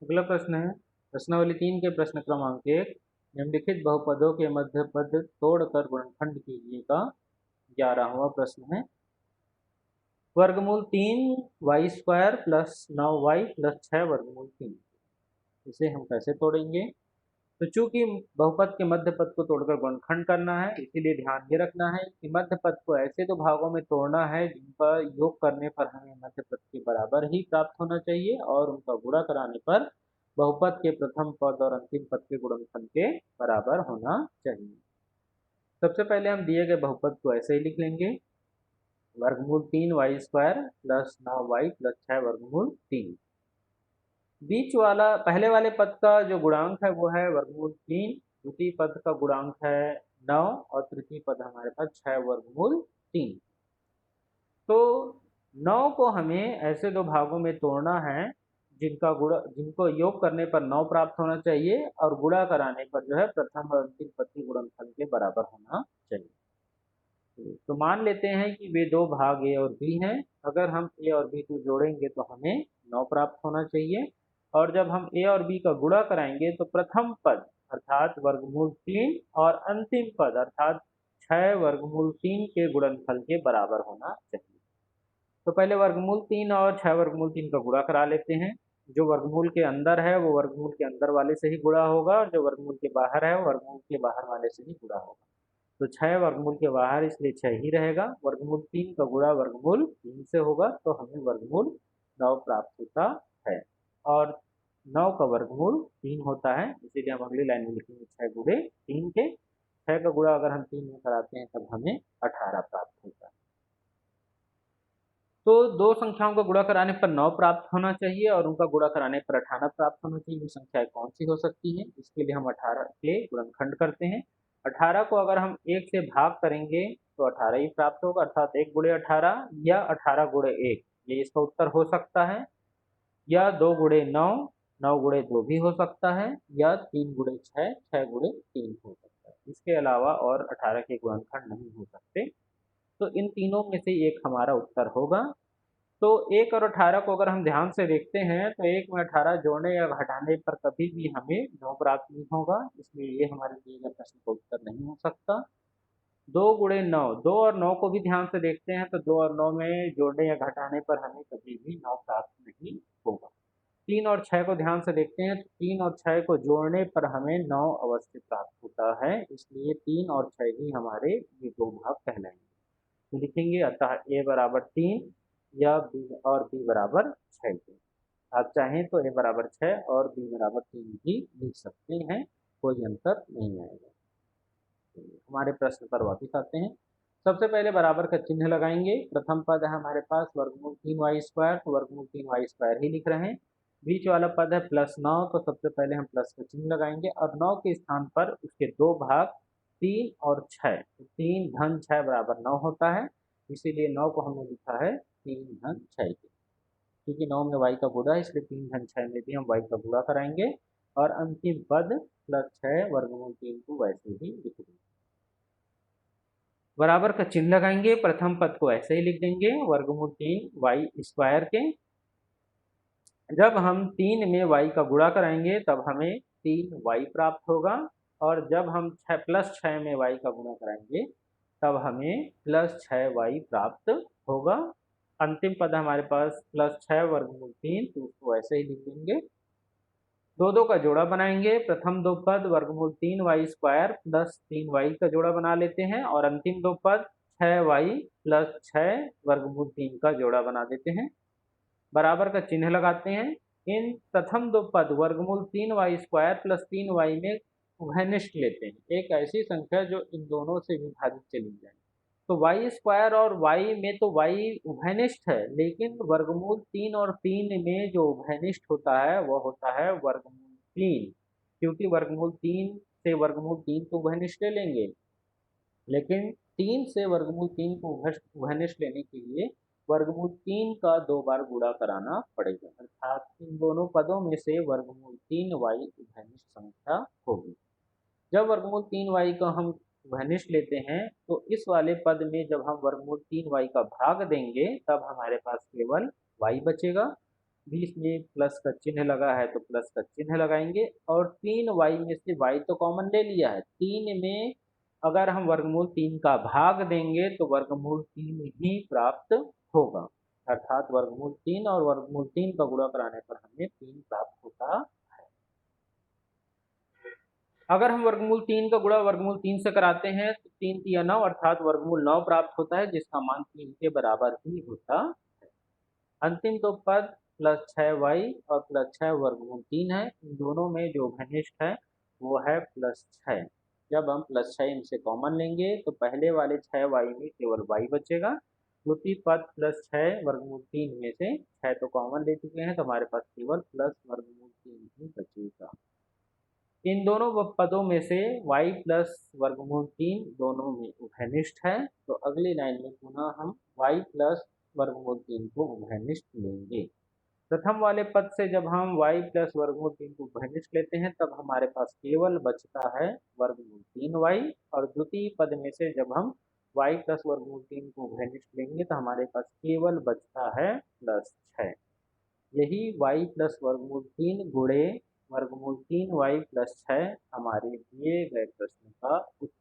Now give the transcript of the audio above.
अगला प्रश्न है प्रश्नावली 3 के प्रश्न क्रमांक 1, निम्नलिखित बहुपदों के मध्य पद तोड़कर गुणनखंड कीजिएगा। 11वां प्रश्न है वर्गमूल 3 y² प्लस 9y प्लस 6 वर्गमूल 3। इसे हम कैसे तोड़ेंगे? तो चूंकि बहुपद के मध्य पद को तोड़कर गुणनखंड करना है, इसीलिए ध्यान ये रखना है कि मध्य पद को ऐसे दो भागों में तोड़ना है जिनका योग करने पर हमें मध्य पद के बराबर ही प्राप्त होना चाहिए और उनका गुणा कराने पर बहुपद के प्रथम पद और अंतिम पद के गुणनफल के बराबर होना चाहिए। सबसे पहले हम दिए गए बहुपद को ऐसे ही लिख लेंगे, वर्गमूल 3y² प्लस 9y प्लस 6 वर्गमूल 3। बीच वाला पहले वाले पद का जो गुणांक है वो है वर्गमूल 3, द्वितीय पद का गुणांक है 9 और तृतीय पद हमारे पास 6 वर्गमूल 3। तो 9 को हमें ऐसे दो भागों में तोड़ना है जिनको योग करने पर 9 प्राप्त होना चाहिए और गुणा कराने पर जो है प्रथम और अंतिम पद के गुणनफल के बराबर होना चाहिए। तो मान लेते हैं कि वे दो भाग ए और बी हैं। अगर हम ए और बी को जोड़ेंगे तो हमें 9 प्राप्त होना चाहिए और जब हम ए और बी का गुणा कराएंगे तो प्रथम पद अर्थात वर्गमूल 3 और अंतिम पद अर्थात 6 वर्गमूल 3 के गुणनफल के बराबर होना चाहिए। तो पहले वर्गमूल 3 और 6 वर्गमूल 3 का गुणा करा लेते हैं। जो वर्गमूल के अंदर है वो वर्गमूल के अंदर वाले से ही गुणा होगा और जो वर्गमूल के बाहर है वो वर्गमूल के बाहर वाले से ही गुणा होगा। तो 6 वर्गमूल के बाहर इसलिए 6 ही रहेगा। वर्गमूल 3 का गुणा वर्गमूल 3 से होगा तो हमें वर्गमूल 9 प्राप्त होता है और 9 का वर्गमूल 3 होता है, इसीलिए हम अगली लाइन में लिखेंगे 6 गुणे 3 के। 6 का गुणा अगर हम 3 में कराते हैं तब हमें 18 प्राप्त होता है। तो दो संख्याओं का गुणा कराने पर 9 प्राप्त होना चाहिए और उनका गुणा कराने पर 18 प्राप्त होना चाहिए। ये संख्याएं कौन सी हो सकती हैं? इसके लिए हम 18 के गुणनखंड करते हैं। 18 को अगर हम 1 से भाग करेंगे तो 18 ही प्राप्त होगा, अर्थात 1 गुणे 18 या 18 गुणे 1, ये इसका उत्तर हो सकता है। या 2 गुणे 9, 9 गुणे 2 भी हो सकता है, या 3 गुणे 6, 6 गुणे 3 हो सकता है। इसके अलावा और 18 के गुणनखंड नहीं हो सकते। तो इन तीनों में से एक हमारा उत्तर होगा। तो 1 और 18 को अगर हम ध्यान से देखते हैं तो 1 में 18 जोड़ने या घटाने पर कभी भी हमें 9 प्राप्त नहीं होगा, इसलिए ये हमारे दिए गए प्रश्न का उत्तर नहीं हो सकता। 2 गुणे 9, 2 और 9 को भी ध्यान से देखते हैं तो 2 और 9 में जोड़ने या घटाने पर हमें कभी भी 9 प्राप्त नहीं होगा। 3 और 6 को ध्यान से देखते हैं तो 3 और 6 को जोड़ने पर हमें 9 अवश्य प्राप्त होता है, इसलिए 3 और 6 ही हमारे ये दो भाग कहलाएंगे। तो लिखेंगे अतः ए बराबर 3 या बी और बी बराबर 6 के। आप चाहें तो ए बराबर 6 और बी बराबर 3 भी लिख सकते हैं, कोई अंतर नहीं आएगा। हमारे प्रश्न पर वापिस आते हैं। सबसे पहले बराबर का चिन्ह लगाएंगे। प्रथम पद है हमारे पास वर्गमूल 3y², तो वर्गमूल 3y² ही लिख रहे हैं। बीच वाला पद है +9, तो सबसे पहले हम प्लस का चिन्ह लगाएंगे और 9 के स्थान पर उसके दो भाग 3 और 6, तो 3 धन 6 बराबर 9 होता है, इसीलिए 9 को हमने लिखा है 3 धन 6 के। क्योंकि 9 में y का गुणा है इसलिए 3 धन 6 में भी हम y का गुणा कराएंगे और अंतिम पद +6 वर्गमूल 3 को वैसे ही लिख देंगे। बराबर का चिन्ह लगाएंगे, प्रथम पद को ऐसे ही लिख देंगे वर्गमूल 3y² के। जब हम 3 में y का गुणा कराएंगे तब हमें 3y प्राप्त होगा और जब हम +6 में y का गुणा कराएंगे तब हमें +6y प्राप्त होगा। अंतिम पद हमारे पास +6 वर्गमूल 3, तो उसको ऐसे ही लिख देंगे। दो का जोड़ा बनाएंगे। प्रथम दो पद वर्गमूल 3y² प्लस 3y का जोड़ा बना लेते हैं और अंतिम दो पद 6y प्लस 6 वर्गमूल 3 का जोड़ा बना देते हैं। बराबर का चिन्ह लगाते हैं। इन प्रथम दो पद वर्गमूल 3y² प्लस 3y में उभयनिष्ठ लेते हैं, एक ऐसी संख्या जो इन दोनों से विभाजित चली जाए। तो y² और y में तो y उभयनिष्ठ है, लेकिन वर्गमूल 3 और 3 में जो उभयनिष्ठ होता है वह होता है वर्गमूल 3, क्योंकि वर्गमूल 3 से वर्गमूल 3 को उभयनिष्ठ ले लेंगे, लेकिन 3 से वर्गमूल 3 को उभयनिष्ठ लेने के लिए वर्गमूल 3 का 2 बार गुणा कराना पड़ेगा, अर्थात इन दोनों पदों में से वर्गमूल 3y उभयनिष्ठ संख्या होगी। जब वर्गमूल 3y को हम उभयनिष्ठ लेते हैं तो इस वाले पद में जब हम वर्गमूल 3y का भाग देंगे तब हमारे पास केवल y बचेगा। 20 में प्लस का चिन्ह लगा है तो प्लस का चिन्ह लगाएंगे, और 3y में से y तो कॉमन ले लिया है। 3 में अगर हम वर्गमूल 3 का भाग देंगे तो वर्गमूल 3 ही प्राप्त होगा, अर्थात वर्गमूल 3 और वर्गमूल 3 का गुणा कराने पर हमें 3 प्राप्त होता। अगर हम वर्गमूल 3 का गुणा वर्गमूल 3 से कराते हैं तो 3 तिया 9, अर्थात वर्गमूल 9 प्राप्त होता है, जिसका मान 3 के बराबर ही होता। अंतिम दो पद प्लस 6y और प्लस 6 वर्गमूल 3 है, इन दोनों में जो घनिष्ठ है वो है प्लस 6। जब हम प्लस 6 इनसे कॉमन लेंगे तो पहले वाले 6y में केवल y बचेगा। द्वितीय पद प्लस 6 वर्गमूल 3 में से 6 तो कॉमन ले चुके हैं, तो हमारे पास केवल प्लस वर्गमूल 3 ही बचेगा। इन दोनों पदों में से y प्लस वर्गमूल 3 दोनों में उभयनिष्ठ है, तो अगली लाइन में पुनः हम y प्लस वर्गमूल 3 को उभयनिष्ठ लेंगे। प्रथम वाले पद से जब हम y प्लस वर्गमूल 3 को उभयनिष्ठ लेते हैं तब हमारे पास केवल बचता है वर्गमूल 3y, और द्वितीय पद में से जब हम y प्लस वर्गमूल 3 को उभयनिष्ठ लेंगे तो हमारे पास केवल बचता है प्लस 6। यही y प्लस वर्गमूल 3 गुणे वर्गमूल 3y प्लस 6 हमारे दिए गए प्रश्न का उत्तर